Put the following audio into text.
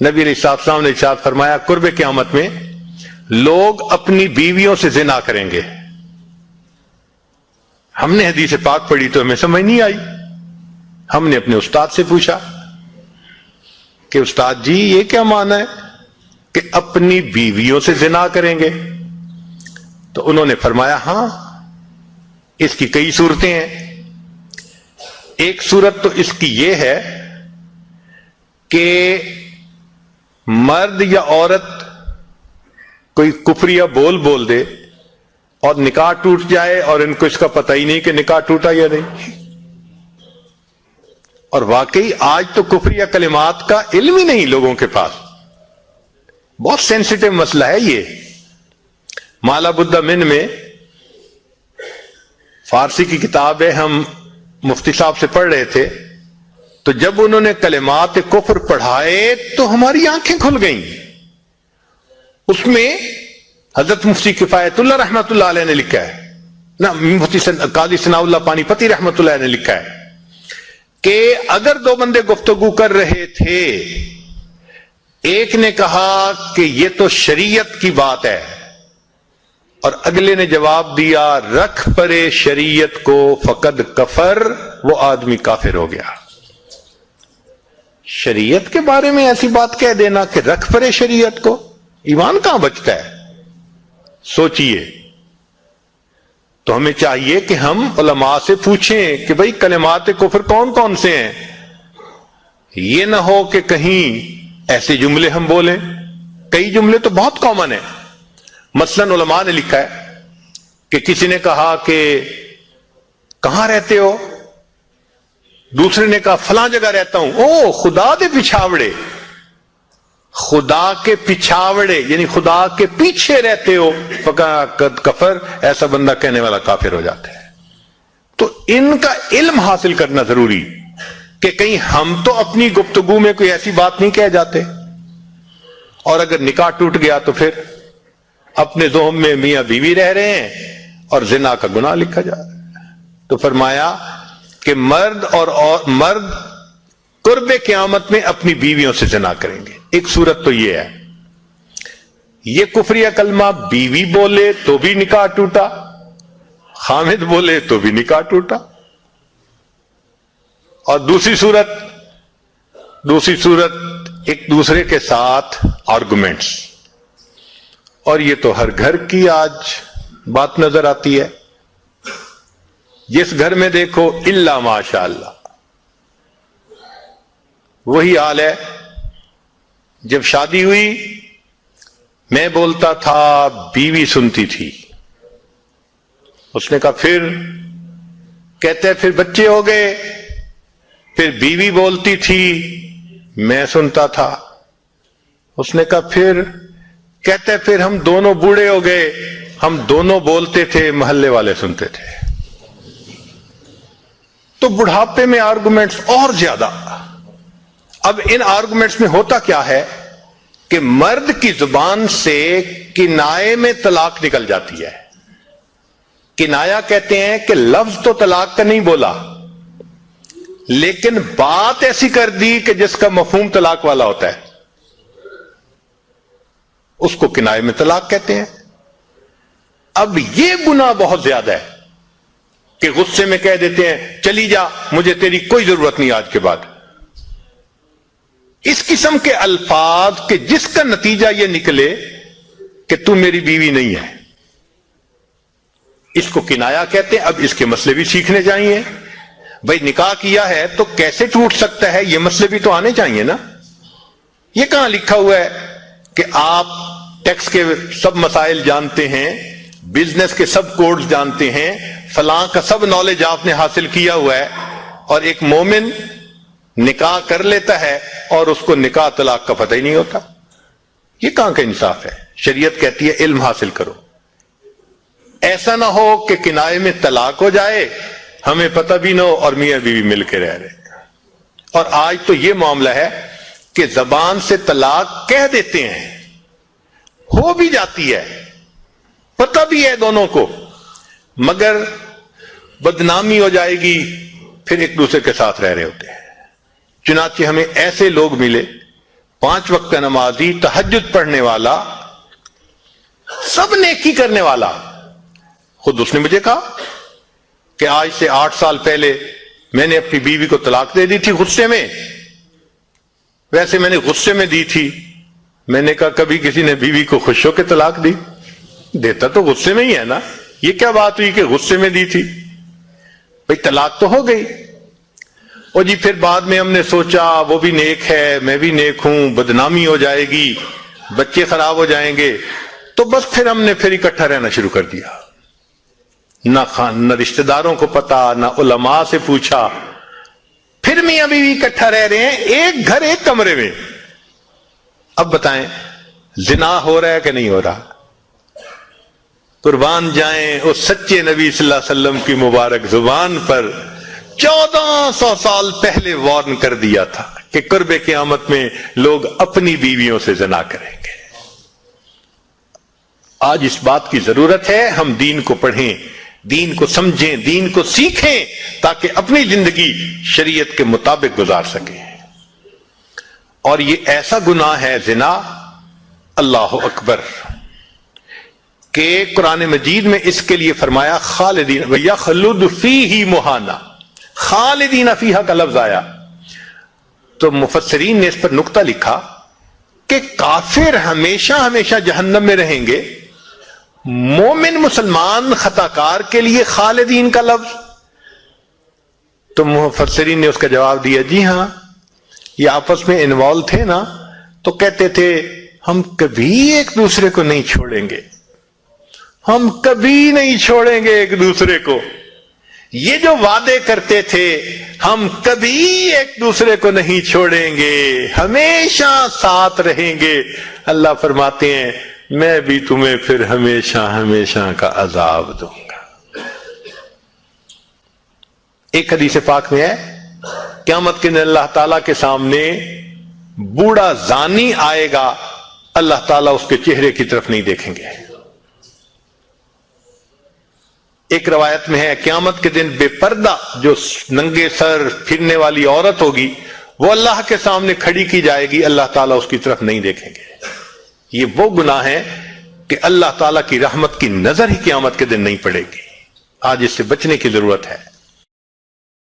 نبی علیہ السلام نے ارشاد فرمایا قرب قیامت میں لوگ اپنی بیویوں سے زنا کریں گے. ہم نے حدیث پاک پڑھی تو ہمیں سمجھ نہیں آئی. ہم نے اپنے استاد سے پوچھا کہ استاد جی یہ کیا معنی ہے کہ اپنی بیویوں سے زنا کریں گے؟ تو انہوں نے فرمایا ہاں اس کی کئی صورتیں ہیں. ایک صورت تو اس کی یہ ہے کہ مرد یا عورت کوئی کفریہ بول دے اور نکاح ٹوٹ جائے اور ان کو اس کا پتہ ہی نہیں کہ نکاح ٹوٹا یا نہیں. اور واقعی آج تو کفریہ کلمات کا علم ہی نہیں لوگوں کے پاس. بہت سینسیٹیو مسئلہ ہے یہ. مالا بدہ من میں فارسی کی کتاب ہے, ہم مفتی صاحب سے پڑھ رہے تھے, تو جب انہوں نے کلمات کفر پڑھائے تو ہماری آنکھیں کھل گئیں. اس میں حضرت مفتی کفایت اللہ رحمۃ اللہ علیہ نے لکھا ہے, نہ مفتی قاضی ثناء اللہ پانی پتی رحمۃ اللہ علیہ نے لکھا ہے کہ اگر دو بندے گفتگو کر رہے تھے, ایک نے کہا کہ یہ تو شریعت کی بات ہے اور اگلے نے جواب دیا رکھ پرے شریعت کو فقد کفر, وہ آدمی کافر ہو گیا. شریعت کے بارے میں ایسی بات کہہ دینا کہ رکھ پرے شریعت کو, ایمان کہاں بچتا ہے؟ سوچئے. تو ہمیں چاہیے کہ ہم علماء سے پوچھیں کہ بھئی کلمات کفر کون کون سے ہیں. یہ نہ ہو کہ کہیں ایسے جملے ہم بولیں. کئی جملے تو بہت کامن ہیں. مثلا علماء نے لکھا ہے کہ کسی نے کہا کہ کہاں رہتے ہو؟ دوسرے نے کہا فلاں جگہ رہتا ہوں. او خدا دے پچھاوڑے, خدا کے پچھاوڑے یعنی خدا کے پیچھے رہتے ہو, فقد کفر, ایسا بندہ کہنے والا کافر ہو جاتا ہے. تو ان کا علم حاصل کرنا ضروری کہ کہیں ہم تو اپنی گفتگو میں کوئی ایسی بات نہیں کہہ جاتے, اور اگر نکاح ٹوٹ گیا تو پھر اپنے ذہن میں میاں بیوی رہ رہے ہیں اور زنا کا گناہ لکھا جا رہا ہے. تو فرمایا کہ مرد قرب قیامت میں اپنی بیویوں سے زنا کریں گے. ایک صورت تو یہ ہے, یہ کفریہ کلمہ بیوی بولے تو بھی نکاح ٹوٹا, خامد بولے تو بھی نکاح ٹوٹا. اور دوسری صورت ایک دوسرے کے ساتھ آرگومنٹس, اور یہ تو ہر گھر کی آج بات نظر آتی ہے. جس گھر میں دیکھو الا ماشاء اللہ وہی حال ہے. جب شادی ہوئی میں بولتا تھا, بیوی سنتی تھی. اس نے کہا پھر, کہتے پھر بچے ہو گئے, پھر بیوی بولتی تھی میں سنتا تھا. اس نے کہا پھر, کہتے پھر ہم دونوں بوڑھے ہو گئے, ہم دونوں بولتے تھے محلے والے سنتے تھے. تو بڑھاپے میں آرگومنٹس اور زیادہ. اب ان آرگومنٹس میں ہوتا کیا ہے کہ مرد کی زبان سے کنائے میں طلاق نکل جاتی ہے. کنایا کہتے ہیں کہ لفظ تو طلاق کا نہیں بولا, لیکن بات ایسی کر دی کہ جس کا مفہوم طلاق والا ہوتا ہے, اس کو کنائے میں طلاق کہتے ہیں. اب یہ گناہ بہت زیادہ ہے کہ غصے میں کہہ دیتے ہیں چلی جا, مجھے تیری کوئی ضرورت نہیں آج کے بعد. اس قسم کے الفاظ کہ جس کا نتیجہ یہ نکلے کہ تو میری بیوی نہیں ہے, اس کو کنایا کہتے ہیں. اب اس کے مسئلے بھی سیکھنے چاہیے. بھائی نکاح کیا ہے تو کیسے ٹوٹ سکتا ہے, یہ مسئلے بھی تو آنے چاہیے نا. یہ کہاں لکھا ہوا ہے کہ آپ ٹیکس کے سب مسائل جانتے ہیں, بزنس کے سب کوڈز جانتے ہیں, فلاں کا سب نالج آپ نے حاصل کیا ہوا ہے, اور ایک مومن نکاح کر لیتا ہے اور اس کو نکاح طلاق کا پتہ ہی نہیں ہوتا. یہ کہاں کا انصاف ہے؟ شریعت کہتی ہے علم حاصل کرو. ایسا نہ ہو کہ کنائے میں طلاق ہو جائے, ہمیں پتہ بھی نہ ہو اور میاں بیوی مل کے رہ رہے. اور آج تو یہ معاملہ ہے کہ زبان سے طلاق کہہ دیتے ہیں, ہو بھی جاتی ہے, پتہ بھی ہے دونوں کو, مگر بدنامی ہو جائے گی, پھر ایک دوسرے کے ساتھ رہ رہے ہوتے ہیں. چنانچہ ہمیں ایسے لوگ ملے 5 وقت کا نمازی، تہجد پڑھنے والا، سب نیکی کرنے والا، خود اس نے مجھے کہا کہ آج سے 8 سال پہلے میں نے اپنی بیوی کو طلاق دے دی تھی غصے میں، ویسے میں نے غصے میں دی تھی۔ میں نے کہا کبھی کسی نے بیوی کو خوش ہو کے طلاق دی؟ دیتا تو غصے میں ہی ہے نا، یہ کیا بات ہوئی کہ غصے میں دی تھی؟ بھئی طلاق تو ہو گئی۔ اور جی پھر بعد میں ہم نے سوچا وہ بھی نیک ہے، میں بھی نیک ہوں، بدنامی ہو جائے گی، بچے خراب ہو جائیں گے، تو بس پھر ہم نے پھر اکٹھا رہنا شروع کر دیا۔ نہ رشتہ داروں کو پتا، نہ علماء سے پوچھا، پھر میاں بیوی اکٹھا رہ رہے ہیں، ایک گھر ایک کمرے میں۔ اب بتائیں زنا ہو رہا ہے کہ نہیں ہو رہا؟ قربان جائیں اس سچے نبی صلی اللہ علیہ وسلم کی مبارک زبان پر 1400 سال پہلے وارن کر دیا تھا کہ قرب قیامت میں لوگ اپنی بیویوں سے زنا کریں گے۔ آج اس بات کی ضرورت ہے ہم دین کو پڑھیں، دین کو سمجھیں، دین کو سیکھیں، تاکہ اپنی زندگی شریعت کے مطابق گزار سکیں۔ اور یہ ایسا گناہ ہے زنا، اللہ اکبر، کہ قرآن مجید میں اس کے لیے فرمایا خالدین وَيَخْلُدُ فِيهِ مُحَانَا، خالدین فیہا کا لفظ آیا تو مفسرین نے اس پر نقطہ لکھا کہ کافر ہمیشہ ہمیشہ جہنم میں رہیں گے، مومن مسلمان خطا کار کے لیے خالدین کا لفظ؟ تو مفسرین نے اس کا جواب دیا جی ہاں، یہ آپس میں انوالو تھے نا، تو کہتے تھے ہم کبھی ایک دوسرے کو نہیں چھوڑیں گے، ہم کبھی نہیں چھوڑیں گے ایک دوسرے کو۔ یہ جو وعدے کرتے تھے ہم کبھی ایک دوسرے کو نہیں چھوڑیں گے، ہمیشہ ساتھ رہیں گے، اللہ فرماتے ہیں میں بھی تمہیں پھر ہمیشہ ہمیشہ کا عذاب دوں گا۔ ایک حدیث پاک میں ہے قیامت کے دن اللہ تعالیٰ کے سامنے بوڑھا زانی آئے گا، اللہ تعالیٰ اس کے چہرے کی طرف نہیں دیکھیں گے۔ ایک روایت میں ہے قیامت کے دن بے پردہ جو ننگے سر پھرنے والی عورت ہوگی وہ اللہ کے سامنے کھڑی کی جائے گی، اللہ تعالیٰ اس کی طرف نہیں دیکھیں گے۔ یہ وہ گناہ ہے کہ اللہ تعالیٰ کی رحمت کی نظر ہی قیامت کے دن نہیں پڑے گی۔ آج اس سے بچنے کی ضرورت ہے۔